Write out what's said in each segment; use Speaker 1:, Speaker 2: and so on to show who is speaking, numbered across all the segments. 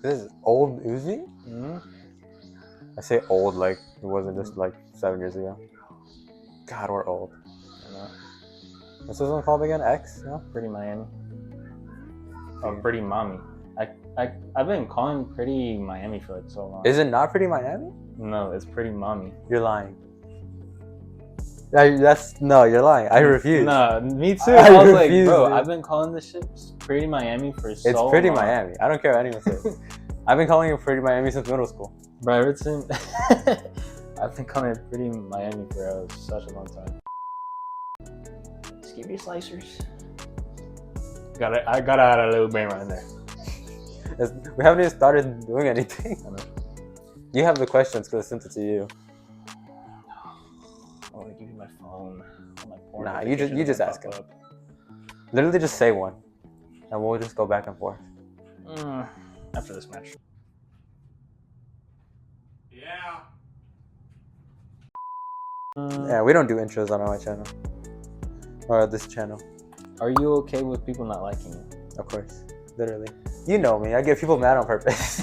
Speaker 1: This is old Uzi?
Speaker 2: Mm-hmm.
Speaker 1: I say old like it wasn't just like 7 years ago. God, we're old.
Speaker 2: I know.
Speaker 1: What's this one called again? X? No?
Speaker 2: Pretty Miami. Oh, Pretty Mommy. I've been calling Pretty Miami for like so long.
Speaker 1: Is it not Pretty Miami?
Speaker 2: No, it's Pretty Mommy.
Speaker 1: You're lying. No, you're lying. I refuse.
Speaker 2: Nah, me too. I was like, bro, I've been calling this shit Pretty Miami for so long.
Speaker 1: It's Pretty Miami. I don't care what anyone says. I've been calling it Pretty Miami since middle school.
Speaker 2: Bro, Everton. I've been calling it Pretty Miami for such a long time. Just give me slicers. I gotta add a little brain right in there.
Speaker 1: We haven't even started doing anything. You have the questions because I sent it to you.
Speaker 2: I want to give you my phone.
Speaker 1: Nah, you just ask him. Literally just say one. And we'll just go back and forth.
Speaker 2: After this match.
Speaker 1: Yeah. Yeah, we don't do intros on my channel. Or this channel.
Speaker 2: Are you okay with people not liking you?
Speaker 1: Of course. Literally. You know me. I get people mad on purpose.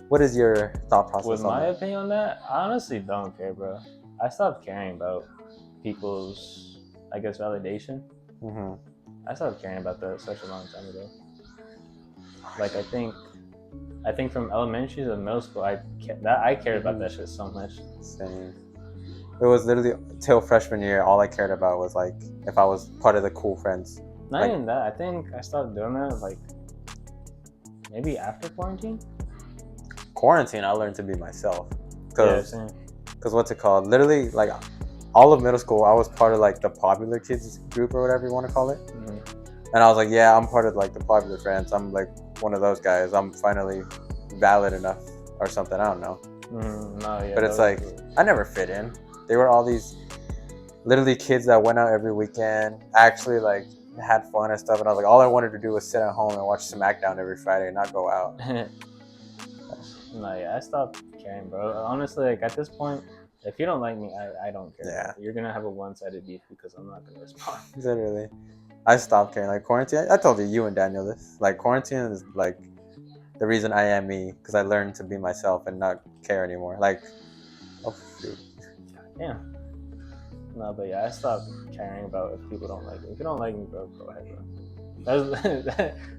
Speaker 1: What is your thought process
Speaker 2: With
Speaker 1: on
Speaker 2: my
Speaker 1: that?
Speaker 2: opinion on that, I honestly don't care, bro. I stopped caring about people's, I guess, validation.
Speaker 1: Mm-hmm.
Speaker 2: I stopped caring about that such a long time ago. Like, I think from elementary to middle school, I cared about that shit so much.
Speaker 1: Same. It was literally till freshman year, all I cared about was like if I was part of the cool friends.
Speaker 2: Not even that. I think I stopped doing that like maybe after quarantine.
Speaker 1: Quarantine, I learned to be myself.
Speaker 2: Cause
Speaker 1: what's it called? Literally, like all of middle school, I was part of like the popular kids group or whatever you want to call it.
Speaker 2: Mm-hmm.
Speaker 1: And I was like, yeah, I'm part of like the popular friends. I'm like one of those guys. I'm finally valid enough or something. I don't know. But it's like I never fit in. They were all these literally kids that went out every weekend, actually like had fun and stuff. And I was like, all I wanted to do was sit at home and watch SmackDown every Friday and not go out.
Speaker 2: No, yeah, I stopped caring, bro. Honestly, like at this point, if you don't like me, I don't care.
Speaker 1: Yeah.
Speaker 2: You're gonna have a one-sided beef because I'm not gonna respond.
Speaker 1: Literally. I stopped caring. Like quarantine, I told you and Daniel this. Like quarantine is like the reason I am me because I learned to be myself and not care anymore. Like, oh shoot.
Speaker 2: Yeah. No, but yeah, I stopped caring about if people don't like me. If you don't like me, bro, go ahead, bro.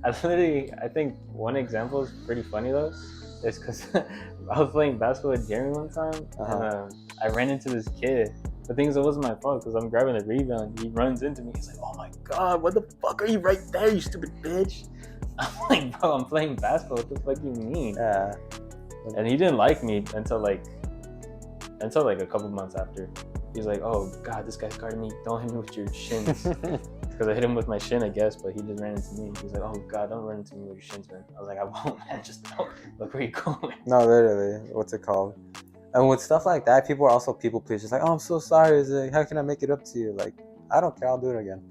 Speaker 2: I think one example is pretty funny though. It's because I was playing basketball with Jeremy one time, and I ran into this kid. The thing is, it wasn't my fault because I'm grabbing the rebound. He runs into me. He's like, "Oh my god, what the fuck are you right there, you stupid bitch?" I'm like, "Bro, I'm playing basketball. What the fuck do you mean?"
Speaker 1: Yeah.
Speaker 2: And he didn't like me until like a couple months after. He's like, "Oh god, this guy's guarding me. Don't hit me with your shins." Because I hit him with my shin, I guess, but he just ran into me. He's like, "Oh god, don't run into me with your shins, man." I was like, "I won't, man. Just don't. Look where you're going."
Speaker 1: No, literally. What's it called? And with stuff like that, people are also people pleasers. Like, oh, I'm so sorry. It's like, how can I make it up to you? Like, I don't care. I'll do it again.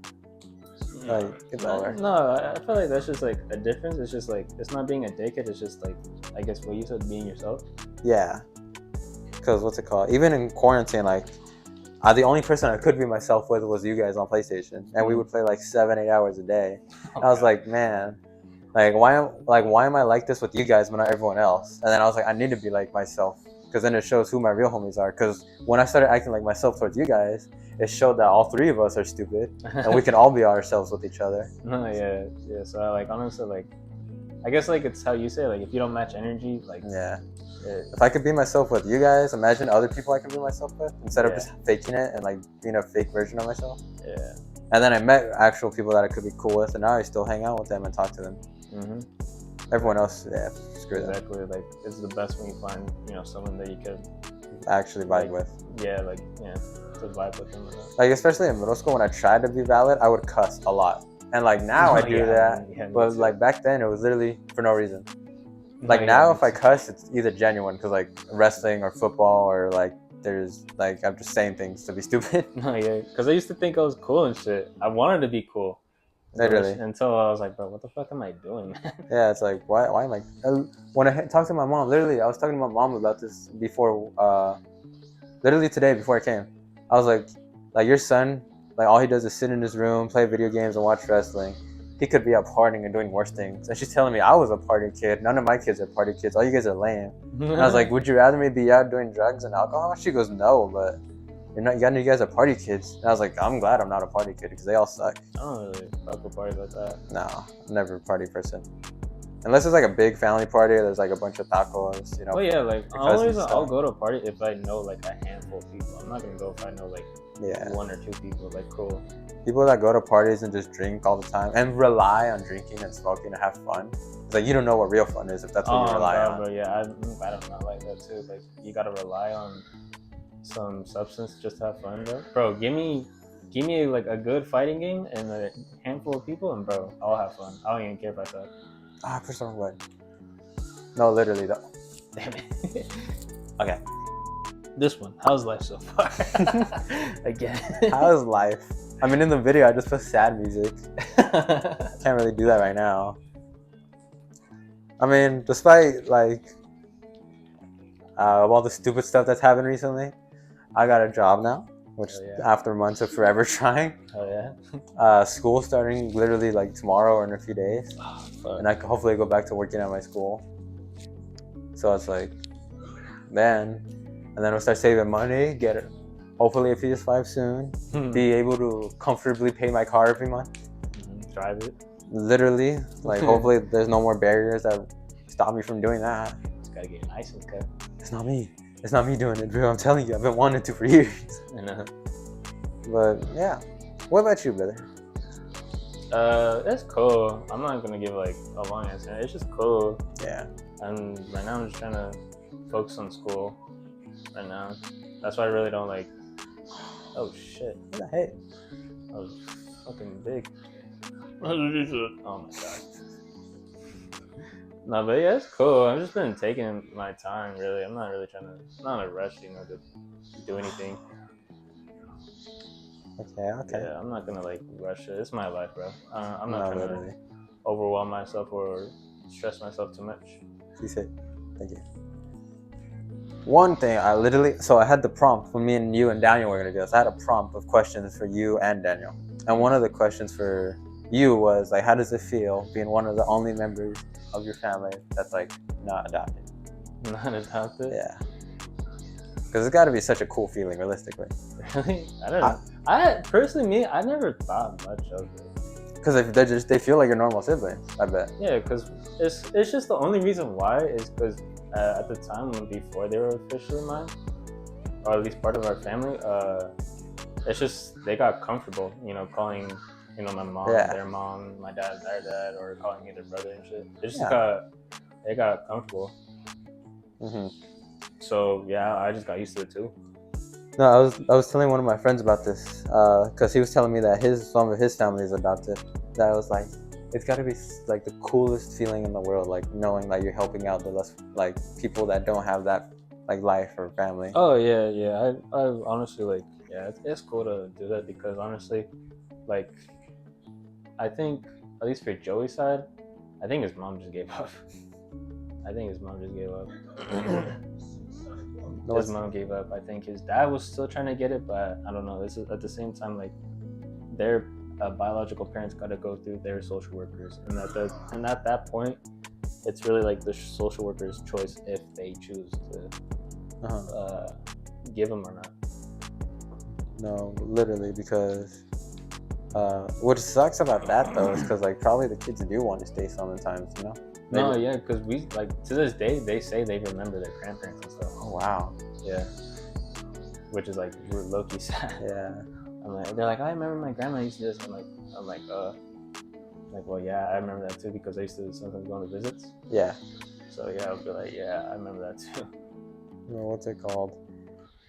Speaker 1: Like, it's over.
Speaker 2: No, I feel like that's just like a difference. It's just like, it's not being a dickhead. It's just like, I guess what you said, being yourself.
Speaker 1: Yeah. Because what's it called? Even in quarantine, like, the only person I could be myself with was you guys on PlayStation, and we would play like 7-8 hours a day. I was like, man, like why am I like this with you guys but not everyone else? And then I was like, I need to be like myself because then it shows who my real homies are. Because when I started acting like myself towards you guys, it showed that all three of us are stupid and we can all be ourselves with each other.
Speaker 2: No, yeah. So like honestly, like I guess like it's how you say, like if you don't match energy, like
Speaker 1: yeah. If I could be myself with you guys, imagine other people I could be myself with instead of just faking it and like being a fake version of myself.
Speaker 2: Yeah.
Speaker 1: And then I met actual people that I could be cool with, and now I still hang out with them and talk to them.
Speaker 2: Mm-hmm.
Speaker 1: Everyone else, screw them.
Speaker 2: Exactly. Like it's the best when you find someone that you could
Speaker 1: actually vibe with.
Speaker 2: Yeah, like to vibe with them.
Speaker 1: Like especially in middle school when I tried to be valid, I would cuss a lot, and like now I do that. Yeah, but like back then it was literally for no reason. Like now if I cuss, it's either genuine because like wrestling or football or like there's like I'm just saying things to be stupid.
Speaker 2: No, yeah, because I used to think I was cool and shit. I wanted to be cool.
Speaker 1: Literally.
Speaker 2: Until I was like, bro, what the fuck am I doing?
Speaker 1: Yeah, it's like why am I? When I talked to my mom, literally I was talking to my mom about this before. Literally today before I came, I was like your son, like all he does is sit in his room, play video games, and watch wrestling. he could be out partying and doing worse things. And she's telling me I was a party kid. None of my kids are party kids. All you guys are lame. And I was like, would you rather me be out doing drugs and alcohol? She goes, no, but you're not. You guys are party kids. And I was like, I'm glad I'm not a party kid because they all suck.
Speaker 2: I don't really fuck with parties like that.
Speaker 1: No, I'm never a party person. Unless it's like a big family party, there's like a bunch of tacos, you know.
Speaker 2: Well, yeah, like the only
Speaker 1: cousins
Speaker 2: reason
Speaker 1: stuff.
Speaker 2: I'll go to a party if I know like a handful of people. I'm not gonna go if I know like
Speaker 1: Yeah.
Speaker 2: 1 or 2 people. Like, cool.
Speaker 1: People that go to parties and just drink all the time and rely on drinking and smoking to have fun. It's like you don't know what real fun is if that's what you rely on.
Speaker 2: Bro, yeah, I'm glad I'm not like that too. Like, you gotta rely on some substance just to have fun, bro. Bro, give me like a good fighting game and a handful of people, and bro, I'll have fun. I don't even care if I suck.
Speaker 1: I pushed the wrong button. No, literally though.
Speaker 2: Damn it.
Speaker 1: Okay.
Speaker 2: This one, how's life so far? Again.
Speaker 1: How's life? I mean, in the video, I just put sad music. Can't really do that right now. I mean, despite like all the stupid stuff that's happened recently, I got a job now, which after months of forever trying.
Speaker 2: Oh yeah.
Speaker 1: School starting literally like tomorrow or in a few days, and I can hopefully go back to working at my school. So it's like, man, and then we'll start saving money, get it. Hopefully a PS5 soon. Be able to comfortably pay my car every month.
Speaker 2: Drive it.
Speaker 1: Literally, like hopefully there's no more barriers that stop me from doing that.
Speaker 2: Just gotta get your license cut.
Speaker 1: It's not me. It's not me doing it, bro. I'm telling you, I've been wanting to for years.
Speaker 2: I know.
Speaker 1: But yeah, what about you, brother?
Speaker 2: It's cool. I'm not gonna give like a long answer. It's just cool.
Speaker 1: Yeah.
Speaker 2: And right now I'm just trying to focus on school. Right now, that's why I really don't like. Oh shit!
Speaker 1: What the heck?
Speaker 2: That was fucking big. Oh my god. No, but yeah, it's cool. I've just been taking my time, really. I'm not really I'm not in a rush, you know, to do anything.
Speaker 1: Okay.
Speaker 2: Yeah, I'm not gonna like rush it. It's my life, bro. I'm not trying
Speaker 1: literally.
Speaker 2: to overwhelm myself or stress myself too much.
Speaker 1: She said, thank you. One thing, so I had the prompt when me and you and Daniel were gonna do this. I had a prompt of questions for you and Daniel. And one of the questions for you was like, how does it feel being one of the only members of your family that's like not adopted?
Speaker 2: Not adopted?
Speaker 1: Yeah. Because it's got to be such a cool feeling, realistically.
Speaker 2: Really? I don't know. I personally, I never thought much of it.
Speaker 1: Because they feel like your normal siblings, I bet.
Speaker 2: Yeah, because it's just the only reason why is because at the time before they were officially mine, or at least part of our family, it's just they got comfortable, you know, calling, you know, my mom, their mom, my dad, their dad, or calling me their brother and shit. They just they got comfortable.
Speaker 1: Mm-hmm.
Speaker 2: So yeah, I just got used to it too.
Speaker 1: No, I was telling one of my friends about this because he was telling me that some of his family is adopted. That I was like, it's got to be like the coolest feeling in the world, like knowing that you're helping out the less like people that don't have that like life or family.
Speaker 2: Oh yeah. I honestly like it's cool to do that because honestly, like I think at least for Joey's side, I think his mom just gave up. His mom gave up. I think his dad was still trying to get it, but I don't know. This is at the same time like their biological parents got to go through their social workers, and at that point, it's really like the social worker's choice if they choose to give them or not.
Speaker 1: No, literally, because what sucks about that though is because like probably the kids do want to stay sometimes, you know.
Speaker 2: No, yeah, because we like to this day they say they remember their grandparents and stuff.
Speaker 1: Oh wow.
Speaker 2: Yeah. Which is like low-key sad.
Speaker 1: Yeah.
Speaker 2: They're like, I remember my grandma used to do this. I'm like, well, yeah, I remember that too because I used to sometimes go on the visits.
Speaker 1: Yeah.
Speaker 2: So yeah, I'll be like, yeah, I remember that too.
Speaker 1: What's it called?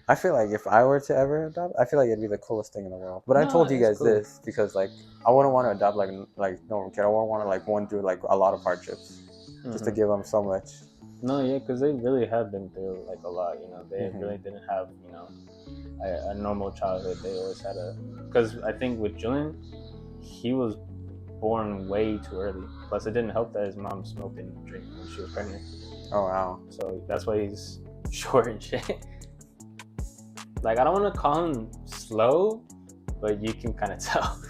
Speaker 1: I feel like if I were to ever adopt, I feel like it'd be the coolest thing in the world. But I told you guys this because like I wouldn't want to adopt like normal kid. I wouldn't want to like go through like a lot of hardships just to give them so much.
Speaker 2: No, yeah, because they really have been through like a lot. You know, they really didn't have a normal childhood. They always had because I think with Julian, he was born way too early. Plus, it didn't help that his mom smoked and drank when she was pregnant.
Speaker 1: Oh wow!
Speaker 2: So that's why he's short and shit. Like I don't want to call him slow, but you can kind of tell.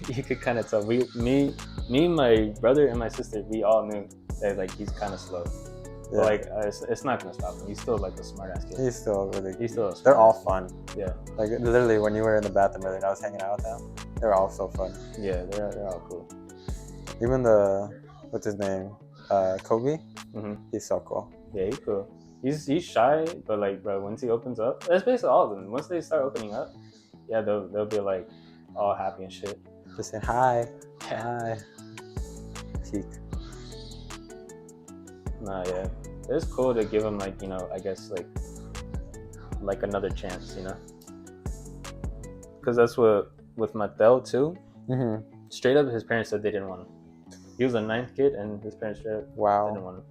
Speaker 2: you could kind of tell. Me, my brother, and my sister, we all knew that like he's kind of slow.
Speaker 1: Yeah.
Speaker 2: But like it's not gonna stop him. He's still like a smart ass kid.
Speaker 1: He's still really.
Speaker 2: He's still.
Speaker 1: They're all fun.
Speaker 2: Yeah.
Speaker 1: Like literally, when you were in the bathroom earlier, and I was hanging out with them. They're all so fun.
Speaker 2: Yeah, they're all cool.
Speaker 1: Even what's his name, Kobe.
Speaker 2: Mm-hmm.
Speaker 1: He's so cool.
Speaker 2: Yeah, he's cool. He's shy, but like, bro, once he opens up, that's basically all of them. Once they start opening up, yeah, they'll be like all happy and shit.
Speaker 1: Just saying hi, hi. Peak.
Speaker 2: Nah, yeah, it's cool to give him like, you know, I guess like another chance, you know, because that's what with Mattel too.
Speaker 1: Mm-hmm.
Speaker 2: Straight up, his parents said they didn't want him. He was the 9th kid, and his parents straight up didn't want him.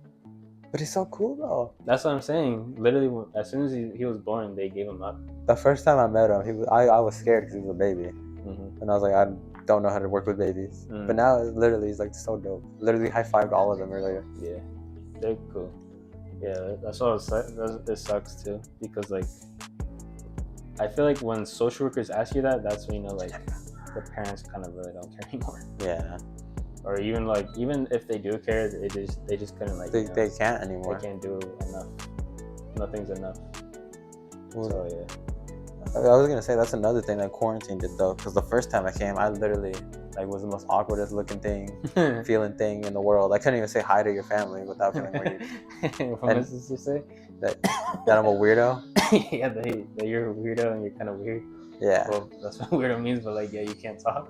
Speaker 1: But he's so cool though.
Speaker 2: That's what I'm saying. Literally, as soon as he was born, they gave him up.
Speaker 1: The first time I met him, I was scared because he was a baby,
Speaker 2: Mm-hmm.
Speaker 1: and I was like, I don't know how to work with babies.
Speaker 2: Mm.
Speaker 1: But now, literally, he's like so dope. Literally, high-fived all of them earlier.
Speaker 2: Yeah, they're cool. Yeah, that's all. It sucks too, because like I feel like when social workers ask you that, that's when you know like the parents kind of really don't care anymore.
Speaker 1: Yeah.
Speaker 2: Or even if they do care, they just couldn't like.
Speaker 1: They can't anymore.
Speaker 2: They can't do enough. Nothing's enough.
Speaker 1: Well,
Speaker 2: So yeah.
Speaker 1: I was gonna say that's another thing that quarantine did though, because the first time I came, I literally like was the most awkwardest looking feeling thing in the world. I couldn't even say hi to your family without feeling weird.
Speaker 2: What does my sister say?
Speaker 1: That I'm a weirdo.
Speaker 2: Yeah, that you're a weirdo and you're kind of weird.
Speaker 1: Yeah.
Speaker 2: Well, that's what weirdo means, but like, yeah, you can't talk.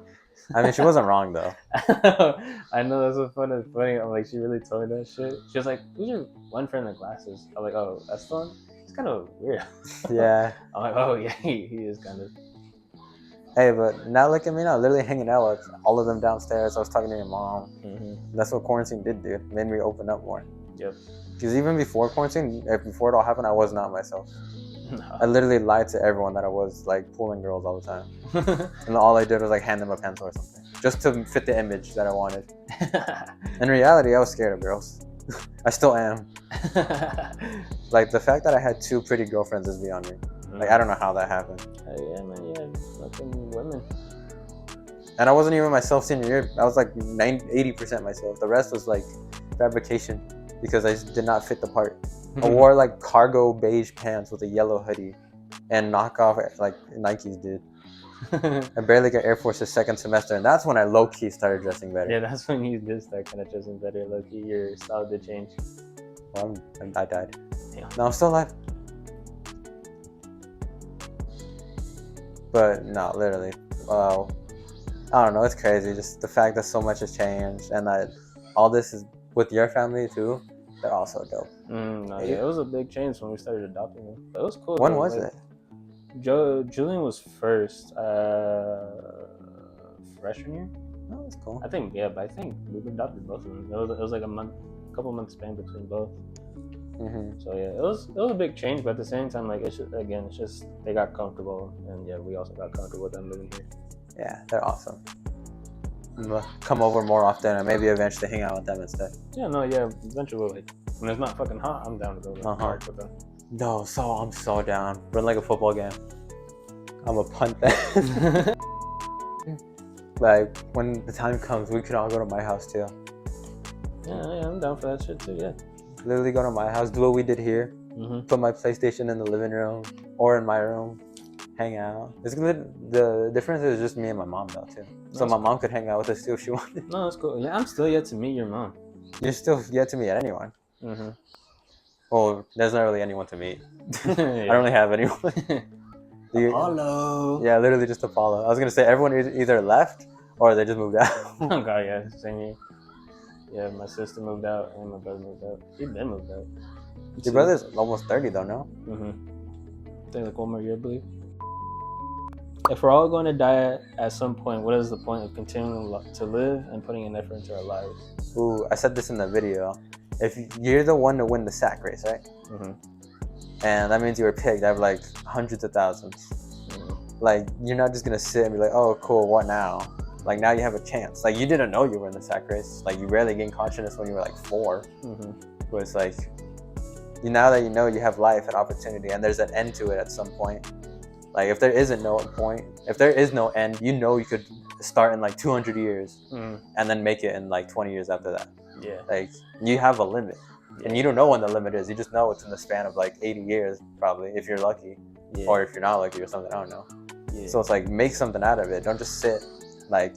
Speaker 1: I mean, she wasn't wrong though.
Speaker 2: I know that's what funny. I'm like, she really told me that shit. She was like, "Who's your one friend with glasses?" I'm like, "Oh, that's the one. He's kind of weird."
Speaker 1: Yeah.
Speaker 2: I'm like, "Oh yeah, he is kind of."
Speaker 1: Hey, but now look at me now, literally hanging out with all of them downstairs. I was talking to your mom.
Speaker 2: Mm-hmm.
Speaker 1: That's what quarantine did, dude. It made me open up more.
Speaker 2: Yep.
Speaker 1: Because even before quarantine, before it all happened, I was not myself.
Speaker 2: No.
Speaker 1: I literally lied to everyone that I was like pulling girls all the time. And all I did was like hand them a pencil or something. Just to fit the image that I wanted. In reality, I was scared of girls. I still am. Like the fact that I had 2 pretty girlfriends is beyond me. Like I don't know how that happened.
Speaker 2: Yeah, man, yeah, fucking women.
Speaker 1: And I wasn't even myself senior year. I was like 80% myself. The rest was like fabrication because I just did not fit the part. I wore like cargo beige pants with a yellow hoodie and knockoff like Nikes, dude. I barely got Air Force the 2nd semester, and that's when I low-key started dressing better.
Speaker 2: Yeah, that's when you did start kind of dressing better. Low-key, your style did change.
Speaker 1: Well, I died.
Speaker 2: Yeah.
Speaker 1: No, I'm still alive. But no, literally. Well, I don't know. It's crazy. Just the fact that so much has changed, and that all this is with your family too. They're also dope.
Speaker 2: No, yeah, it was a big change when we started adopting them. But it was cool.
Speaker 1: When
Speaker 2: though.
Speaker 1: was
Speaker 2: Like,
Speaker 1: it?
Speaker 2: Julian was first freshman year.
Speaker 1: Oh, that's cool.
Speaker 2: I think, yeah, but I think we adopted both of them. It was like a couple months span between both.
Speaker 1: Mm-hmm.
Speaker 2: So yeah, it was a big change, but at the same time, like it's just they got comfortable, and yeah, we also got comfortable with them living here.
Speaker 1: Yeah, they're awesome. Come over more often, and maybe eventually hang out with them instead.
Speaker 2: Yeah, no, yeah, eventually, like when it's not fucking hot, I'm down to go park with them.
Speaker 1: No, I'm so down. Run like a football game. I'm a punt that. Like when the time comes, we could all go to my house too.
Speaker 2: Yeah, I'm down for that shit too. Yeah.
Speaker 1: Literally go to my house, do what we did here.
Speaker 2: Mm-hmm.
Speaker 1: Put my PlayStation in the living room or in my room, hang out. It's good. The difference is just me and my mom though too. So my mom could hang out with us too if she wanted.
Speaker 2: No, that's cool. Yeah, I'm still yet to meet your mom.
Speaker 1: You're still yet to meet anyone.
Speaker 2: Mm-hmm.
Speaker 1: Well, there's not really anyone to meet.
Speaker 2: Yeah.
Speaker 1: I don't really have anyone.
Speaker 2: Apollo.
Speaker 1: Yeah, literally just Apollo. I was gonna say everyone either left or they just moved out.
Speaker 2: Oh god, yeah, same here. Yeah, my sister moved out and my brother moved out. He'd been moved out.
Speaker 1: Your brother's almost 30 though, no?
Speaker 2: Mm-hmm. I think like 1 more year, I believe. If we're all going to die at some point, what is the point of continuing to live and putting an effort into our lives?
Speaker 1: Ooh, I said this in the video. If you're the one to win the sack race, right?
Speaker 2: Mm-hmm.
Speaker 1: And that means you were picked out of like hundreds of thousands.
Speaker 2: Mm-hmm.
Speaker 1: Like, you're not just gonna sit and be like, oh, cool, what now? Like, now you have a chance. Like, you didn't know you were in the sack race. Like, you rarely gained consciousness when you were like 4.
Speaker 2: Mm-hmm.
Speaker 1: But it's like, now that you know you have life and opportunity and there's an end to it at some point, Like if there isn't no point, if there is no end, you know you could start in like 200 years and then make it in like 20 years after that.
Speaker 2: Yeah.
Speaker 1: Like you have a limit, and you don't know when the limit is. You just know it's in the span of like 80 years probably if you're lucky, or if you're not lucky or something. I don't know. Yeah. So it's like make something out of it. Don't just sit like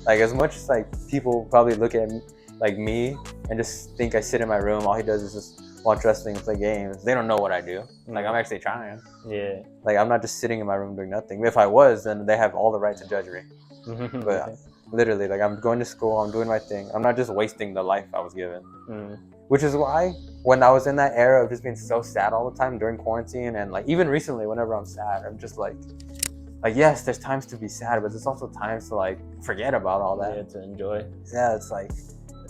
Speaker 1: as much as like people probably look at like me and just think I sit in my room. All he does is just watch wrestling and play games. They don't know what I do. Like I'm actually trying.
Speaker 2: Yeah.
Speaker 1: Like I'm not just sitting in my room doing nothing. If I was, then they have all the right to judge me. But literally, like I'm going to school. I'm doing my thing. I'm not just wasting the life I was given. Which is why when I was in that era of just being so sad all the time during quarantine, and like even recently, whenever I'm sad, I'm just like yes, there's times to be sad, but there's also times to like forget about all that.
Speaker 2: Yeah, to enjoy.
Speaker 1: Yeah, it's like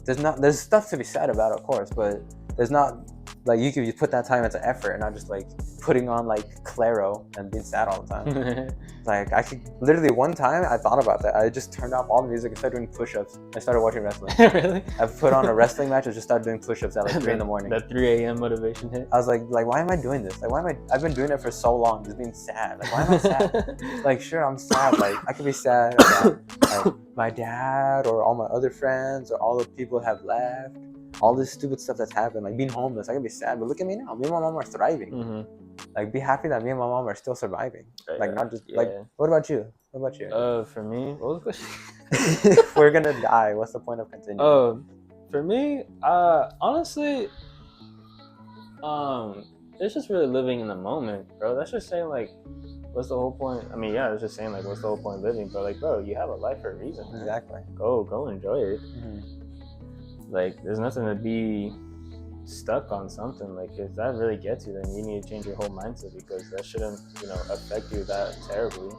Speaker 1: there's stuff to be sad about, of course, but there's not like you could put that time into effort and not just like putting on like Claro and being sad all the time. Like I could literally one time I thought about that. I just turned off all the music and started doing push-ups. I started watching wrestling.
Speaker 2: Really?
Speaker 1: I put on a wrestling match and just started doing push-ups at like 3 in the morning.
Speaker 2: That 3 a.m. motivation hit.
Speaker 1: I was like why am I doing this? Like I've been doing it for so long, just being sad. Like why am I sad? Like sure I'm sad. Like I could be sad about like my dad or all my other friends or all the people have left. All this stupid stuff that's happened, like being homeless. I can be sad, but look at me now. Me and my mom are thriving. Like, be happy that me and my mom are still surviving. Like, not just like. What about you? What about you?
Speaker 2: For me, what was the question?
Speaker 1: If we're gonna die, what's the point of continuing?
Speaker 2: For me, honestly, it's just really living in the moment, bro. That's just saying like, what's the whole point? I mean, yeah, it's just saying like, what's the whole point of living? But like, bro, you have a life for a reason. Man.
Speaker 1: Exactly.
Speaker 2: Go enjoy it. Like, there's nothing to be stuck on something. Like, if that really gets you, then you need to change your whole mindset, because that shouldn't, affect you that terribly.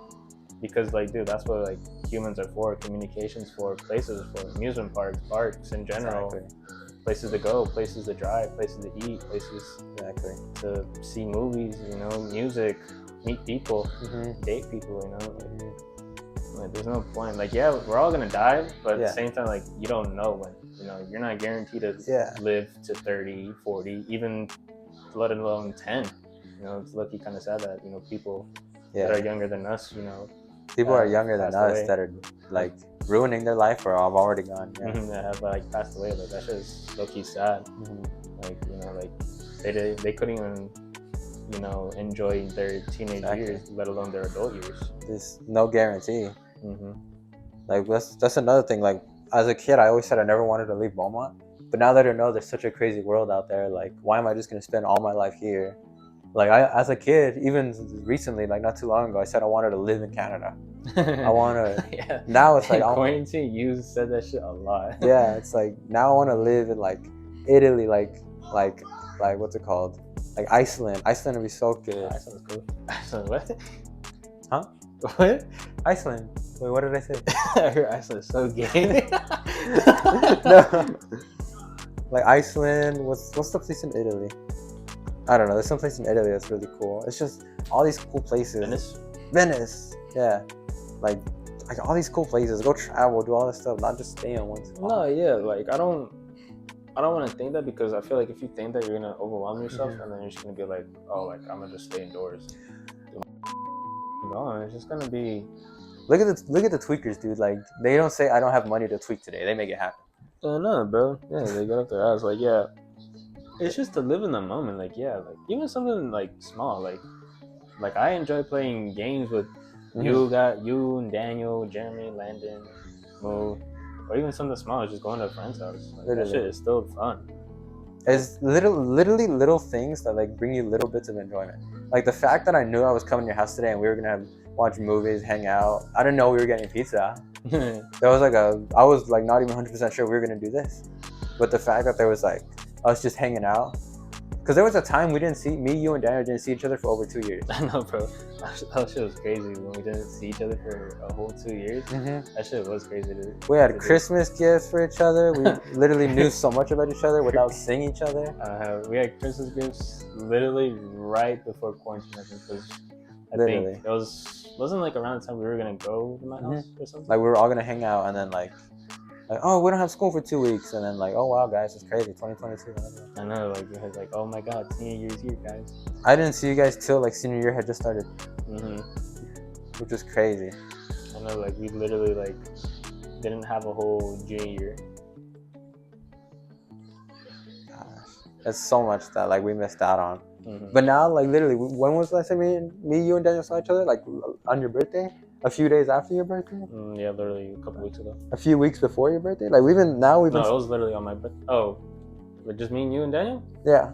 Speaker 2: Because, like, dude, that's what, like, humans are for, communications for, places for, amusement parks in general. Exactly. Places to go, places to drive, places to eat, places to see movies, music, meet people, date people, Like, there's no point. Like, yeah, we're all gonna die, but at the same time, like, you don't know when. You're not guaranteed to live to 30, 40, even let alone 10. It's lucky, kind of sad that, people that are younger than us,
Speaker 1: people are younger than us that are, like, ruining their life or have already gone.
Speaker 2: That have, like, passed away. Like, that's just low-key sad. Like, like, they couldn't even, enjoy their teenage years, let alone their adult years.
Speaker 1: There's no guarantee. Like, that's another thing. Like, as a kid, I always said I never wanted to leave Beaumont. But now that I know there's such a crazy world out there, like, why am I just going to spend all my life here? Like, as a kid, even recently, like, not too long ago, I said I wanted to live in Canada. I want to... Now it's like...
Speaker 2: Quarantine, you said that shit a lot.
Speaker 1: Yeah, it's like, now I want to live in, like, Italy, like, what's it called? Like, Iceland. Iceland would be so good.
Speaker 2: Iceland's cool. Iceland, what?
Speaker 1: Huh?
Speaker 2: What?
Speaker 1: Iceland. Wait, what did I say?
Speaker 2: I heard Iceland is so gay.
Speaker 1: No. Like Iceland, what's the place in Italy? I don't know. There's some place in Italy that's really cool. It's just all these cool places. Venice. Yeah. Like all these cool places. Go travel, do all this stuff, not just stay in one spot.
Speaker 2: No, yeah. Like I don't want to think that, because I feel like if you think that, you're gonna overwhelm yourself, and then you're just gonna be like, oh, like I'm gonna just stay indoors. No, it's just gonna be.
Speaker 1: Look at the tweakers, dude. Like, they don't say I don't have money to tweak today. They make it happen.
Speaker 2: No, bro. Yeah, they get up their ass. Like, yeah, it's just to live in the moment. Like, yeah, like even something like small. Like I enjoy playing games with you and Daniel, Jeremy, Landon, Mo, or even something small. Just going to a friend's house. Like, that shit is still fun.
Speaker 1: It's literally little things that like bring you little bits of enjoyment. Like the fact that I knew I was coming to your house today and we were gonna watch movies, hang out. I didn't know we were getting pizza. There was I was like not even 100% sure we were gonna do this. But the fact that there was like us just hanging out, because there was a time me, you, and Daniel didn't see each other for over 2 years.
Speaker 2: I know, bro. That shit was crazy when we didn't see each other for a whole 2 years. That shit was crazy.
Speaker 1: We had Christmas gifts for each other. We literally knew so much about each other without seeing each other.
Speaker 2: We had Christmas gifts literally right before quarantine, because I think it wasn't like around the time we were gonna go to my house or something.
Speaker 1: Like we were all gonna hang out, and then like, oh, we don't have school for 2 weeks, and then like, oh wow, guys, it's crazy, 2022.
Speaker 2: I know, like we had like, oh my god, senior year's here, guys.
Speaker 1: I didn't see you guys till like senior year had just started. which is crazy.
Speaker 2: I know, like we literally like didn't have a whole junior year.
Speaker 1: Gosh, there's so much that like we missed out on.
Speaker 2: Mm-hmm.
Speaker 1: But now, like literally, when was the last time me, you, and Daniel saw each other? Like on your birthday? A few days after your birthday?
Speaker 2: Yeah, literally a couple weeks ago.
Speaker 1: A few weeks before your birthday? Like we've been.
Speaker 2: No, it was literally on my birthday. Oh, like just me and you and Daniel?
Speaker 1: Yeah.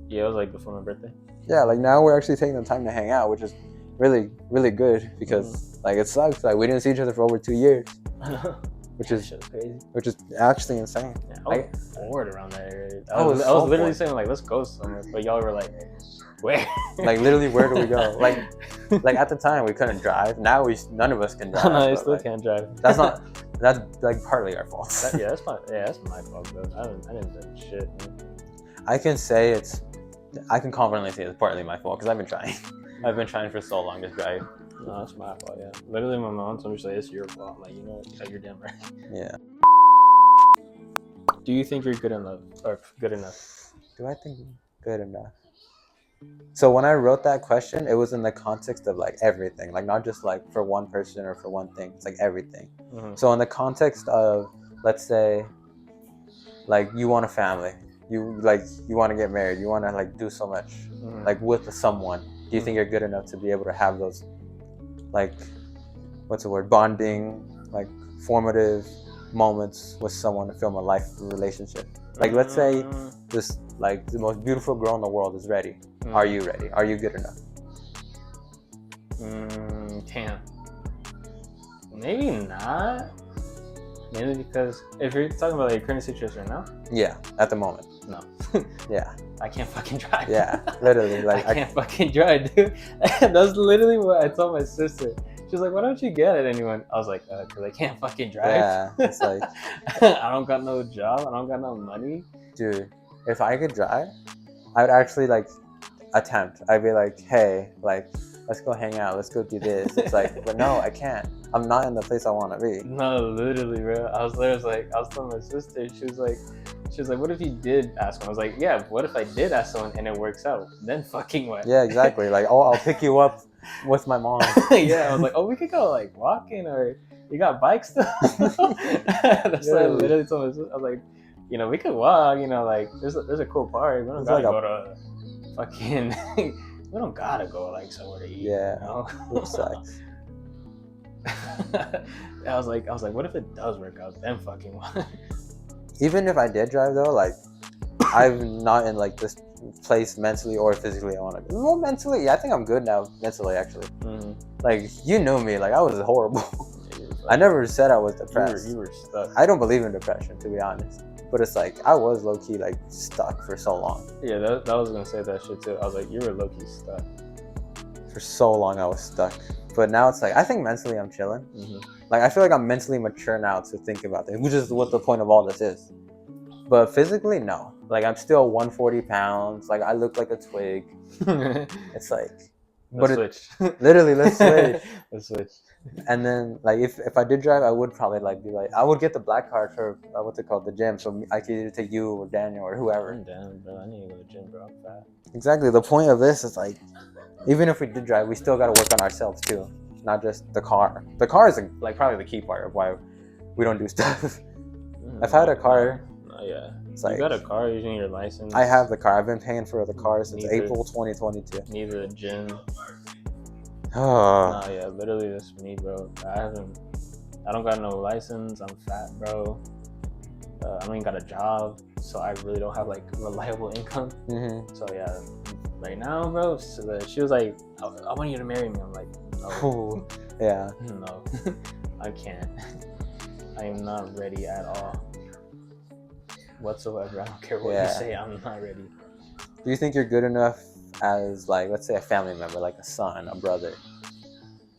Speaker 2: Yeah, it was like before my birthday.
Speaker 1: Yeah, like now we're actually taking the time to hang out, which is really, really good because like it sucks. Like we didn't see each other for over 2 years, which is
Speaker 2: crazy.
Speaker 1: Which is actually insane.
Speaker 2: Yeah, I was bored around that area. I
Speaker 1: was
Speaker 2: was
Speaker 1: so
Speaker 2: literally
Speaker 1: bored.
Speaker 2: saying like, let's go somewhere, but y'all were like, where?
Speaker 1: Like literally, where do we go? Like at the time we couldn't drive. Now none of us can drive.
Speaker 2: No, I
Speaker 1: but,
Speaker 2: still
Speaker 1: like,
Speaker 2: can't drive.
Speaker 1: That's like partly our fault.
Speaker 2: That's my fault, bro. I didn't do shit. Man.
Speaker 1: I can confidently say it's partly my fault because I've been trying. I've been trying for so long to drive.
Speaker 2: No, that's my fault. Yeah, literally, my mom told me, she's like, it's your fault. I'm like, you know what? Yeah, you're damn right.
Speaker 1: Yeah.
Speaker 2: Do you think you're good enough or good enough?
Speaker 1: Do I think good enough? So when I wrote that question, it was in the context of like everything, like not just like for one person or for one thing. It's like everything.
Speaker 2: Mm-hmm.
Speaker 1: So in the context of, let's say, like you want a family, you want to get married, you want to like do so much, like with someone. Do you think you're good enough to be able to have those, like, what's the word, bonding, like formative moments with someone to film a life relationship? Like let's say this, like the most beautiful girl in the world is ready. Are you ready? Are you good enough?
Speaker 2: Damn. Maybe not. Mainly because if you're talking about like your current situation right now.
Speaker 1: Yeah, at the moment.
Speaker 2: No.
Speaker 1: Yeah.
Speaker 2: I can't fucking drive.
Speaker 1: Yeah, literally. Like
Speaker 2: I can't fucking drive, dude. That's literally what I told my sister. She was like, "Why don't you get it, anyone?" I was like, "Cause I can't fucking drive."
Speaker 1: Yeah, it's like
Speaker 2: I don't got no job. I don't got no money.
Speaker 1: Dude, if I could drive, I would actually like attempt. I'd be like, hey, like, let's go hang out. Let's go do this. It's like, but no, I can't. I'm not in the place I want to be.
Speaker 2: No, literally, bro. I was telling my sister. She was like, what if you did ask one? I was like, yeah. What if I did ask someone and it works out? Then fucking what?
Speaker 1: Yeah, exactly. Like, oh, I'll pick you up with my mom.
Speaker 2: Yeah, I was like, oh, we could go like walking, or you got bikes still? That's what I literally told my sister. I was like, you know, we could walk. You know, like there's a cool park. We don't gotta go to fucking. We don't gotta go like somewhere to eat.
Speaker 1: Yeah,
Speaker 2: you know?
Speaker 1: Which sucks.
Speaker 2: I was like, what if it does work out? Then fucking what?
Speaker 1: Even if I did drive though, like I'm not in like this place mentally or physically I want to. Well, mentally, yeah, I think I'm good now. Mentally, actually, like you knew me, like I was horrible. I never said I was depressed.
Speaker 2: You were stuck.
Speaker 1: I don't believe in depression, to be honest. But it's like I was low key like stuck for so long.
Speaker 2: Yeah, that was gonna say that shit too. I was like, you were low key stuck.
Speaker 1: For so long, I was stuck. But now it's like I think mentally I'm chilling. Like I feel like I'm mentally mature now to think about things, which is what the point of all this is. But physically, no. Like I'm still 140 pounds. Like I look like a twig. It's like,
Speaker 2: let's switch.
Speaker 1: Literally, let's switch.
Speaker 2: Let's switch.
Speaker 1: And then like if I did drive, I would probably like be like I would get the black card for what's it called, the gym. So I could either take you or Daniel or whoever.
Speaker 2: Damn, bro, I need to go to the gym, bro. I'm fat.
Speaker 1: Exactly. The point of this is like, even if we did drive, we still got to work on ourselves too, not just the car. The car is like probably the key part of why we don't do stuff. I've had a car.
Speaker 2: Yeah.
Speaker 1: It's like,
Speaker 2: you got a car using your license?
Speaker 1: I have the car. I've been paying for the car since April 2022.
Speaker 2: Neither a gym.
Speaker 1: Oh.
Speaker 2: No, yeah, literally that's me, bro. I don't got no license. I'm fat, bro. I don't even got a job, so I really don't have like reliable income. So yeah, right now, bro. So she was like, I want you to marry me. I'm like, no.
Speaker 1: Yeah.
Speaker 2: No, I can't. I am not ready at all. Whatsoever. I don't care what you say. I'm not ready.
Speaker 1: Do you think you're good enough as like, let's say, a family member, like a son, a brother?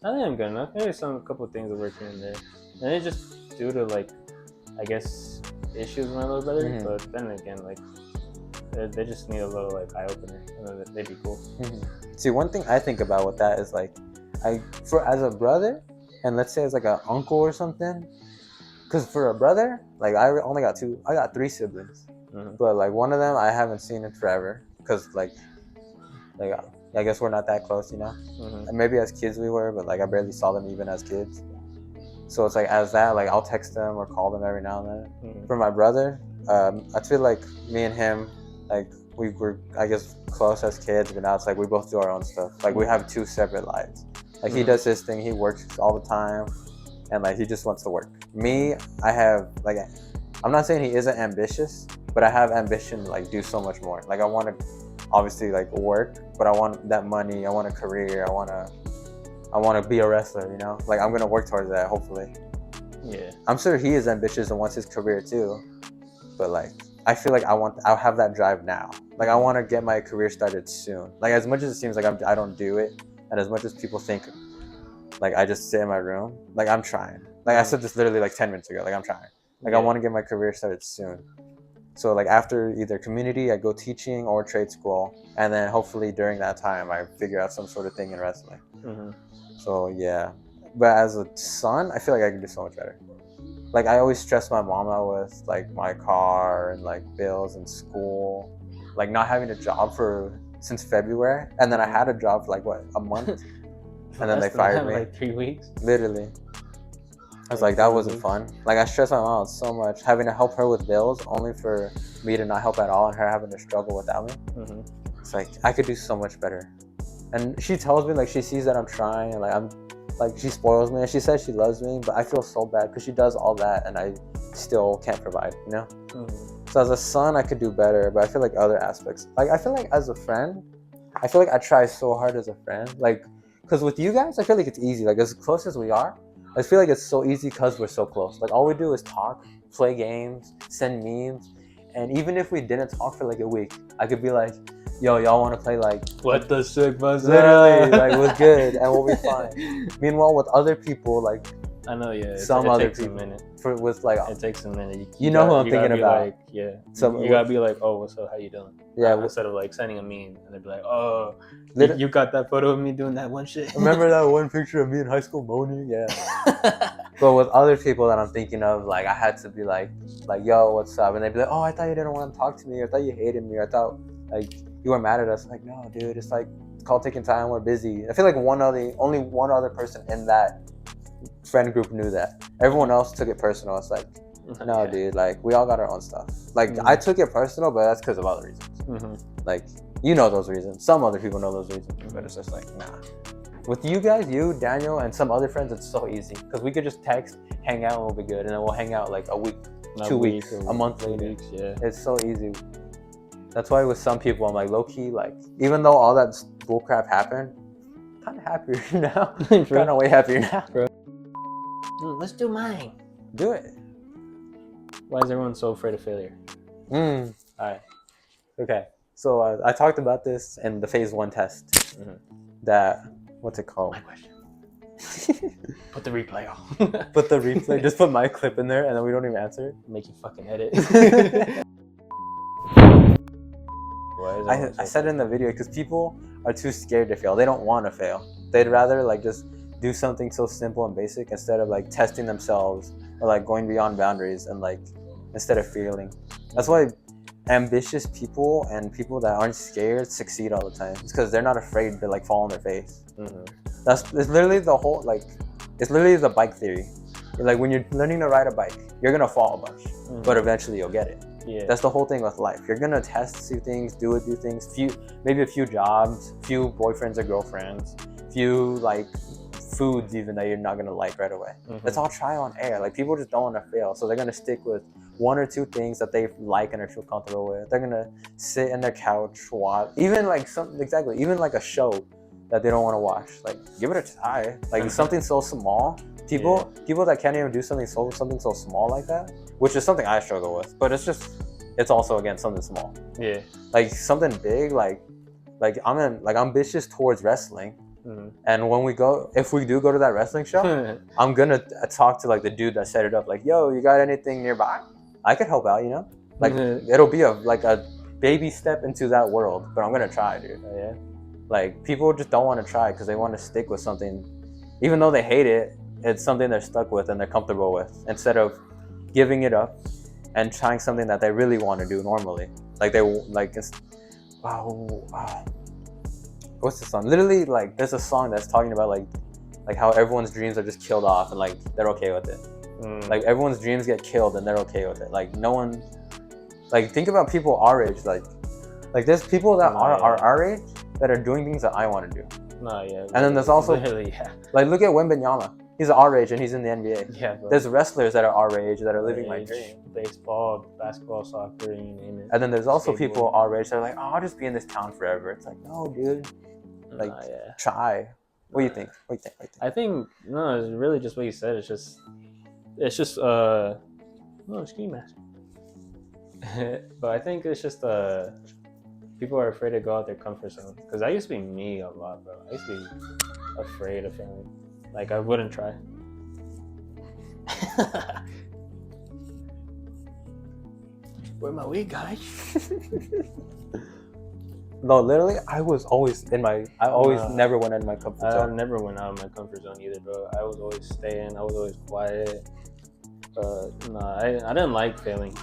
Speaker 2: I think I'm good enough. There's a couple of things that work here and there, and it's just due to like, I guess, issues with my little brother. But then again, like, they just need a little like eye opener, and they'd be cool.
Speaker 1: See, one thing I think about with that is like, as a brother, and let's say as like an uncle or something. Because for a brother, like I only got two. I got 3 siblings, but like one of them I haven't seen in forever. Because like Like, I guess we're not that close, you know. And maybe as kids we were, but like I barely saw them even as kids. So it's like as that, like I'll text them or call them every now and then. For my brother, I feel like me and him, like we were, I guess, close as kids, but now it's like we both do our own stuff. Like we have two separate lives. Like he does his thing, he works all the time, and like he just wants to work. Me, I have like, I'm not saying he isn't ambitious, but I have ambition to like do so much more. Like I want to obviously like work, but I want that money, I want a career, I want to be a wrestler, you know? Like I'm gonna work towards that, hopefully.
Speaker 2: Yeah.
Speaker 1: I'm sure he is ambitious and wants his career too, but like I feel like I'll have that drive now. Like I want to get my career started soon. Like as much as it seems like I don't do it, and as much as people think like I just sit in my room, like I'm trying. Like I said this literally like 10 minutes ago, like I'm trying. Like I want to get my career started soon. So like after either community, I go teaching or trade school, and then hopefully during that time I figure out some sort of thing in wrestling. So yeah, but as a son, I feel like I can do so much better. Like I always stress my mom out with like my car and like bills and school, like not having a job since February, and then I had a job for like what, a month, and then they fired me.
Speaker 2: Like 3 weeks.
Speaker 1: Literally. I was like, that wasn't fun. Like I stressed my mom out so much, having to help her with bills, only for me to not help at all, and her having to struggle without me. It's like I could do so much better. And she tells me like she sees that I'm trying, and like she spoils me, and she says she loves me, but I feel so bad because she does all that and I still can't provide, you know. So as a son, I could do better, but I feel like other aspects, like I feel like as a friend, I feel like I try so hard as a friend, like because with you guys, I feel like it's easy. Like as close as we are, I feel like it's so easy because we're so close. Like all we do is talk, play games, send memes, and even if we didn't talk for like a week, I could be like, yo, y'all want to play like
Speaker 2: what the Sigma's
Speaker 1: literally like was good and we'll be fine. Meanwhile with other people, like
Speaker 2: I know, yeah,
Speaker 1: some
Speaker 2: it
Speaker 1: other
Speaker 2: takes
Speaker 1: people
Speaker 2: a minute.
Speaker 1: With like
Speaker 2: It takes a minute.
Speaker 1: You know who I'm thinking about.
Speaker 2: Like, yeah,
Speaker 1: So
Speaker 2: you gotta be like, oh, what's up? How you doing?
Speaker 1: Yeah,
Speaker 2: instead of like sending a meme and they'd be like, oh, you got that photo of me doing that one shit.
Speaker 1: Remember that one picture of me in high school moaning? Yeah. But with other people that I'm thinking of, like I had to be like, yo, what's up? And they'd be like, oh, I thought you didn't want to talk to me. I thought you hated me. Or I thought like you were mad at us. Like, no, dude, it's like it's called taking time. We're busy. I feel like only one other person in that friend group knew that. Everyone else took it personal. It's like, no, dude, like we all got our own stuff. Like I took it personal, but that's because of other reasons. Like you know those reasons. Some other people know those reasons, but it's just like, nah. With you guys, you, Daniel, and some other friends, it's so easy because we could just text, hang out, and we'll be good, and then we'll hang out like a week, 2 weeks, a month later.
Speaker 2: Yeah,
Speaker 1: it's so easy. That's why with some people, I'm like low key, like even though all that bullcrap happened, kind of happier now. Kind of way happier now.
Speaker 2: Bro. Let's do mine.
Speaker 1: Do it.
Speaker 2: Why is everyone so afraid of failure?
Speaker 1: All right. Okay. So I talked about this in the phase 1 test. That, what's it called?
Speaker 2: My question. Put the replay on.
Speaker 1: Put the replay. Just put my clip in there, and then we don't even answer it.
Speaker 2: Make you fucking edit.
Speaker 1: I said in the video because people are too scared to fail. They don't want to fail. They'd rather like just do something so simple and basic instead of like testing themselves or like going beyond boundaries and like instead of failing. That's why ambitious people and people that aren't scared succeed all the time. It's because they're not afraid to like fall on their face. It's literally the whole like it's literally the bike theory. Like when you're learning to ride a bike, you're gonna fall a bunch, but eventually you'll get it.
Speaker 2: Yeah.
Speaker 1: That's the whole thing with life. You're gonna test things, do things, maybe a few jobs, few boyfriends or girlfriends, few like foods even that you're not gonna like right away. That's all trial and error. Like people just don't want to fail, so they're gonna stick with 1 or 2 things that they like and are feel comfortable with. They're gonna sit in their couch, watch, even like even like a show that they don't want to watch. Like give it a try. Like something so small. People that can't even do something so small like that, which is something I struggle with. But it's also again something small. Yeah. Like something big, like I'm ambitious towards wrestling. And if we do go to that wrestling show, I'm gonna talk to like the dude that set it up. Like, yo, you got anything nearby? I could help out, you know. Like it'll be a baby step into that world, but I'm gonna try, dude. Yeah. Like people just don't want to try because they want to stick with something, even though they hate it. It's something they're stuck with and they're comfortable with, instead of giving it up and trying something that they really want to do normally. Like they like it's wow. what's the song? Literally, like, there's a song that's talking about like how everyone's dreams are just killed off and like they're okay with it. Like everyone's dreams get killed and they're okay with it. Like no one, like think about people our age. Like there's people that are our age that are doing things that I want to do.
Speaker 2: No, yeah.
Speaker 1: And then there's also like look at Wembanyama. He's our age and he's in the NBA.
Speaker 2: Yeah, bro.
Speaker 1: There's wrestlers that are our age that are living my dream.
Speaker 2: Baseball, basketball, soccer, you name it.
Speaker 1: And then there's also people our age that are like, oh, I'll just be in this town forever. It's like, no, dude. Like, try. What do you think?
Speaker 2: I think no, it's really just what you said. It's just no ski mask. But I think it's just people are afraid to go out their comfort zone. Because I used to be me a lot, bro. I used to be afraid of failing. Like I wouldn't try. Where my weed, guys?
Speaker 1: No, literally, I was always never went out of my comfort zone.
Speaker 2: I never went out of my comfort zone either, bro. I was always staying. I was always quiet. No, I didn't like failing.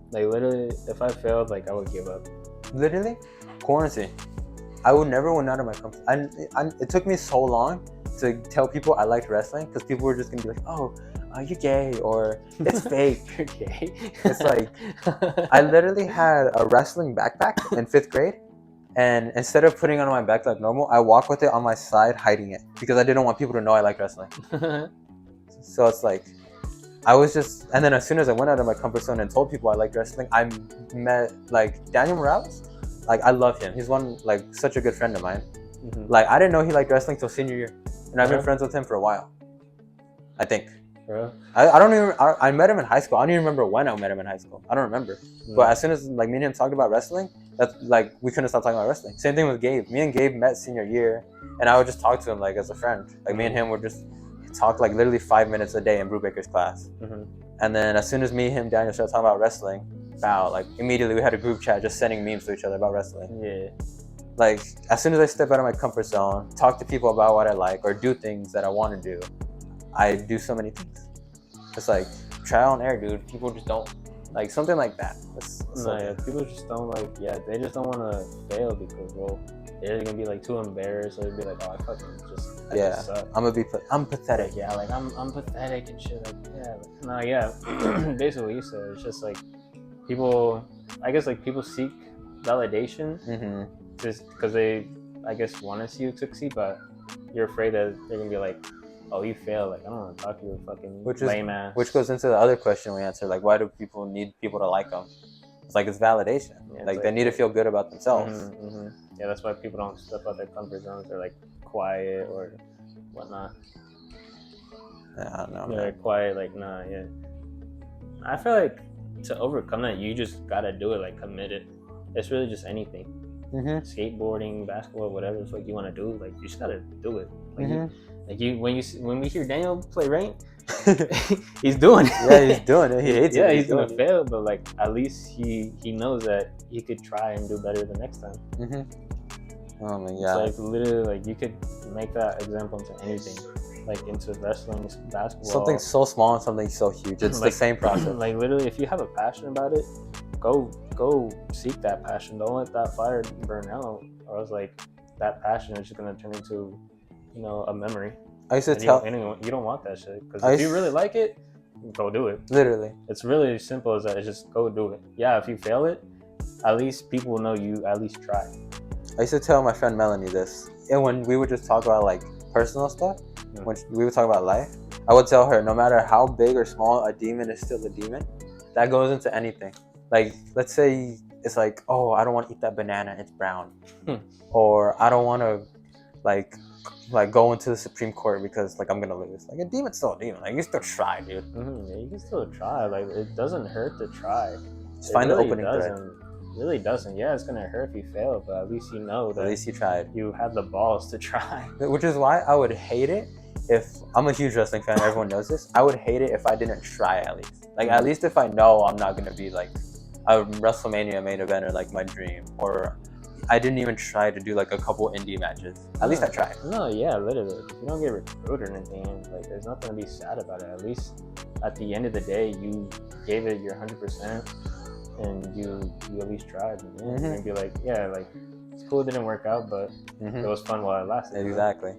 Speaker 2: Like literally, if I failed, like I would give up.
Speaker 1: Literally, quarantine. I would never went out of my comfort. And it took me so long to tell people I liked wrestling because people were just gonna be like, "Oh, you're gay," or "It's fake."
Speaker 2: You're gay.
Speaker 1: It's like I literally had a wrestling backpack in 5th grade. And instead of putting it on my back like normal, I walk with it on my side, hiding it because I didn't want people to know I like wrestling. So it's like, I was just, and then as soon as I went out of my comfort zone and told people I liked wrestling, I met like Daniel Morales. Like I love him. He's such a good friend of mine. Mm-hmm. Like I didn't know he liked wrestling till senior year, and I've been friends with him for a while. I think. I don't even. I met him in high school. I don't even remember when I met him in high school. I don't remember. Mm. But as soon as like me and him talked about wrestling, that's like we couldn't stop talking about wrestling. Same thing with Gabe. Me and Gabe met senior year, and I would just talk to him like as a friend. Like me and him would just talk like literally 5 minutes a day in Brubaker's class. Mm-hmm. And then as soon as me, him, Daniel started talking about wrestling, like immediately we had a group chat just sending memes to each other about wrestling. Yeah. Like as soon as I step out of my comfort zone, talk to people about what I like or do things that I want to do, I do so many things. It's like trial and error, dude. People just don't like something like that.
Speaker 2: People just don't they just don't want to fail because they're gonna be like too embarrassed or they'd be like, oh, I fucking just suck.
Speaker 1: I'm pathetic.
Speaker 2: Yeah, like I'm pathetic and shit. Like basically what you said. It's just like people. I guess like people seek validation just because they, I guess, want to see you succeed, but you're afraid that they're gonna be like, oh, you failed. Like I don't want to talk to you, fucking lame ass.
Speaker 1: Which goes into the other question we answered. Like, why do people need people to like them? It's like it's validation. Yeah, like they need to feel good about themselves.
Speaker 2: Yeah, that's why people don't step out their comfort zones. They're like quiet or whatnot.
Speaker 1: Yeah, I don't know.
Speaker 2: They're quiet, like nah. Yeah, I feel like to overcome that, you just gotta do it. Like commit it. It's really just anything. Skateboarding, basketball, whatever it's like you want to do. Like you just gotta do it. Like when we hear Daniel play rank, he's doing it.
Speaker 1: Yeah, he's doing it. He hates it.
Speaker 2: Yeah, he's gonna fail, but like at least he knows that he could try and do better the next time.
Speaker 1: Oh my god!
Speaker 2: It's like literally, like you could make that example into anything, like into wrestling, basketball.
Speaker 1: Something so small and something so huge. It's like, the same process.
Speaker 2: Like literally, if you have a passion about it, go seek that passion. Don't let that fire burn out, or else like that passion is just gonna turn into a memory.
Speaker 1: I used to tell
Speaker 2: anyone you don't want that shit because if you really like it, go do it.
Speaker 1: Literally,
Speaker 2: it's really as simple as that. It's just go do it. Yeah, if you fail it, at least people will know you at least tried.
Speaker 1: I used to tell my friend Melanie this, and when we would just talk about like personal stuff, when we would talk about life, I would tell her no matter how big or small a demon is still a demon. That goes into anything. Like let's say it's like, oh, I don't want to eat that banana, it's brown, or I don't want to like go into the Supreme Court because like I'm gonna lose. Like a demon's still a demon. Like you still try, dude.
Speaker 2: Yeah, you can still try. Like it doesn't hurt to try.
Speaker 1: Just find the opening thread.
Speaker 2: It really doesn't. Yeah, it's gonna hurt if you fail, but at least you know that.
Speaker 1: At least you tried.
Speaker 2: You have the balls to try.
Speaker 1: Which is why I would hate it if I'm a huge wrestling fan. Everyone knows this. I would hate it if I didn't try at least. Like at least if I know I'm not gonna be like a WrestleMania main eventer like my dream, or I didn't even try to do like a couple indie matches. At least I tried.
Speaker 2: No, yeah, literally. If you don't get recruited or anything, like there's nothing to be sad about it. At least at the end of the day, you gave it your 100%, and you at least tried. And you're gonna be like, yeah, like School didn't work out, but it was fun while it lasted.
Speaker 1: Exactly.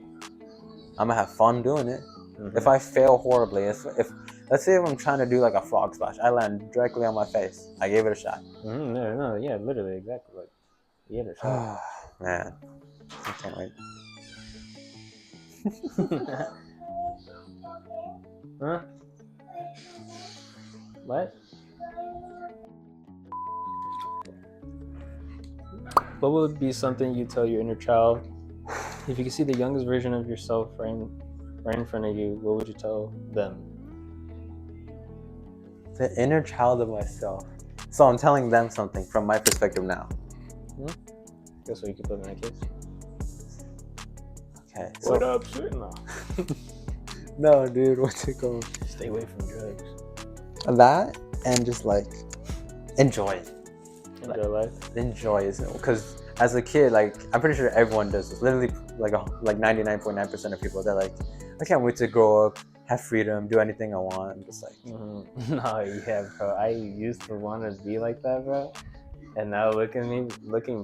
Speaker 1: I'm gonna have fun doing it.
Speaker 2: Mm-hmm.
Speaker 1: If I fail horribly, if let's say if I'm trying to do like a frog splash, I land directly on my face. I gave it a shot.
Speaker 2: Yeah, literally, exactly. Like, you gave it a shot.
Speaker 1: Man, I can't wait.
Speaker 2: Huh? What? What would be something you tell your inner child if you could see the youngest version of yourself right in front of you? What would you tell them?
Speaker 1: The inner child of myself. So I'm telling them something from my perspective now.
Speaker 2: Guess what you could put in that case?
Speaker 1: Okay.
Speaker 2: What up, shit? No.
Speaker 1: No, dude. What's it called?
Speaker 2: Stay away from drugs.
Speaker 1: That and just like enjoy it.
Speaker 2: Enjoy life.
Speaker 1: Enjoy it, because as a kid, like I'm pretty sure everyone does this. Literally, like 99.9% of people, they're like, I can't wait to grow up, have freedom, do anything I want. I'm just like,
Speaker 2: No, yeah, bro. I used to want to be like that, bro. And now looking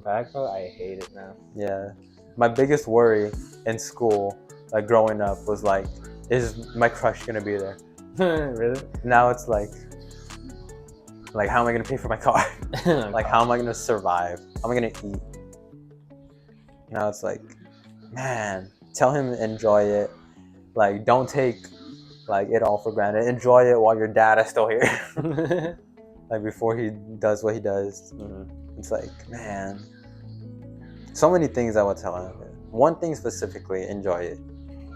Speaker 2: back, bro, I hate it now.
Speaker 1: yeah. My biggest worry in school, like growing up, was like, is my crush gonna be there?
Speaker 2: Really?
Speaker 1: Now it's like how am I gonna pay for my car? Like, how am I gonna survive? How am I gonna eat? Now it's like, man, tell him to enjoy it. Like, don't take like it all for granted. Enjoy it while your dad is still here. Like before he does what he does. It's like, man, so many things I would tell him. One thing specifically, enjoy it,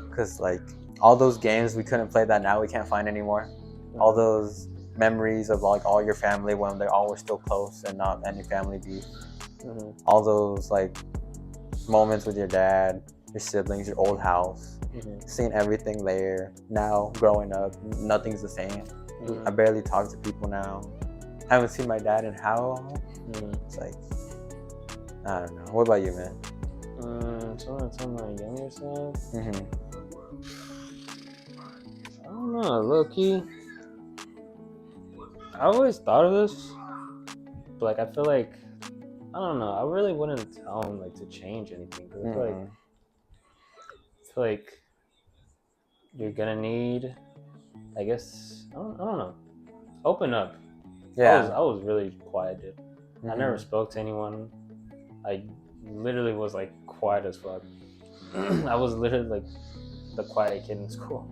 Speaker 1: because like all those games we couldn't play that now we can't find anymore. All those memories of like all your family when they all were still close and not any family beef. All those like moments with your dad, your siblings, your old house, seeing everything there. Now growing up, nothing's the same. I barely talk to people now. I haven't seen my dad in how long? It's like, I don't know. What about you, man?
Speaker 2: So I want to tell my younger self. I don't know, low-key. I always thought of this, but like I feel like, I don't know, I really wouldn't tell him like to change anything, because I feel like you're gonna need, I guess, I don't know, open up.
Speaker 1: Yeah.
Speaker 2: I was really quiet, dude. I never spoke to anyone. I literally was like quiet as fuck. I was literally like the quiet kid in school.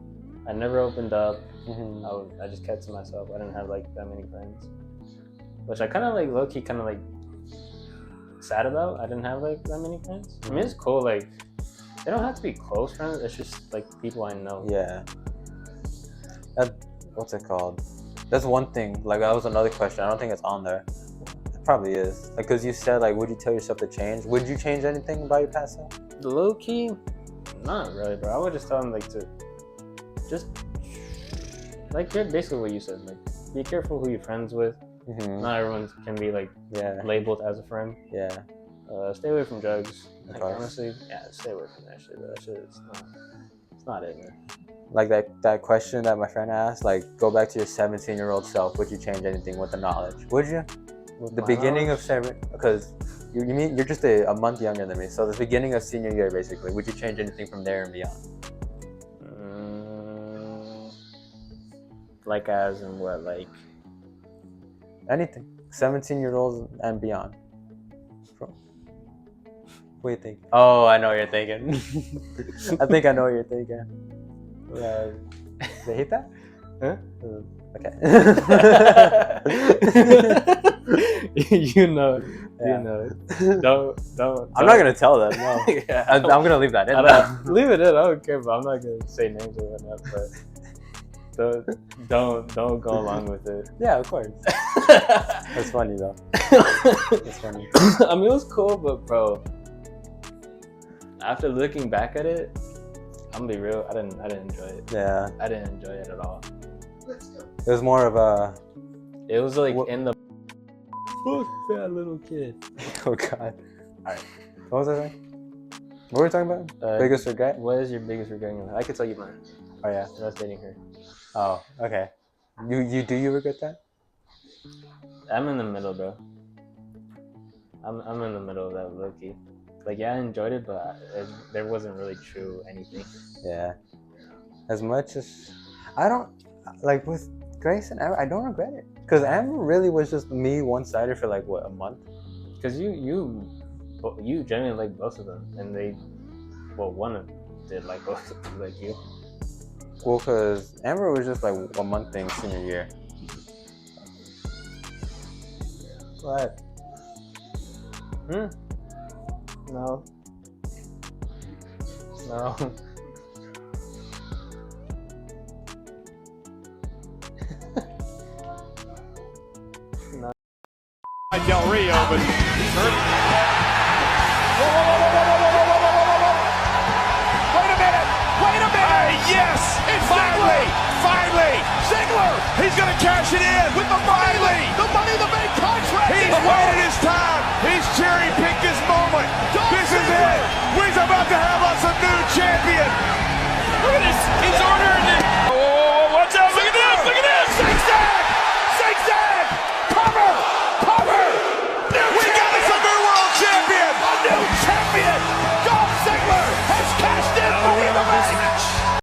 Speaker 2: I never opened up. I just kept to myself. I didn't have like that many friends, which I kind of like low-key kind of like sad about. I didn't have like that many friends. I mean, it's cool. Like, they don't have to be close friends. It's just like people I know.
Speaker 1: Yeah. What's it called? That's one thing. Like, that was another question. I don't think it's on there. It probably is. Like, because you said, like, would you tell yourself to change? Would you change anything about your past self?
Speaker 2: Low-key, not really, bro. I would just tell them like to just like basically what you said. Like, be careful who you're friends with. Not everyone can be like labeled as a friend.
Speaker 1: Yeah.
Speaker 2: Stay away from drugs. Like, honestly, stay away from that shit. That shit is not it, man.
Speaker 1: Like that question that my friend asked, like, go back to your 17-year-old self. Would you change anything with the knowledge? Would you? The beginning of because you're just a month younger than me. So the beginning of senior year, basically. Would you change anything from there and beyond?
Speaker 2: Like as in what? Like
Speaker 1: anything. 17-year-olds and beyond. What do you think? Oh, I know what you're thinking. I think I know what you're thinking. They hate that?
Speaker 2: Huh?
Speaker 1: Okay.
Speaker 2: You know it. Don't.
Speaker 1: I'm not gonna tell them. No. I'm gonna leave that in.
Speaker 2: Leave it in. I don't care, but I'm not gonna say names or whatnot. But don't go along with it.
Speaker 1: Yeah, of course. That's funny though. That's funny.
Speaker 2: I mean, it was cool, but bro, after looking back at it, I'm gonna be real. I didn't enjoy it.
Speaker 1: Yeah.
Speaker 2: I didn't enjoy it at all.
Speaker 1: It was more of a.
Speaker 2: It was like in the. Fuck that little kid.
Speaker 1: Oh God. All right. What was I saying? What were we talking about? Biggest regret?
Speaker 2: What is your biggest regret in your life? I could tell you mine.
Speaker 1: Oh yeah.
Speaker 2: I was dating her.
Speaker 1: Oh, okay. You regret that?
Speaker 2: I'm in the middle, bro. I'm in the middle of that, low-key. like, yeah, I enjoyed it, but there wasn't really true anything.
Speaker 1: Yeah. As much as I don't like with Grace and Amber, I don't regret it because Amber really was just me one-sided for like what, a month.
Speaker 2: Because you genuinely like both of them, and one of them did like both of them, like you.
Speaker 1: Well, because Amber was just like a month thing senior year. What?
Speaker 2: No. No. No.
Speaker 3: Del Rio, but he's hurt. Wait a minute! Wait a minute! Yes! It's finally! Ziggler! He's going to cash it in with the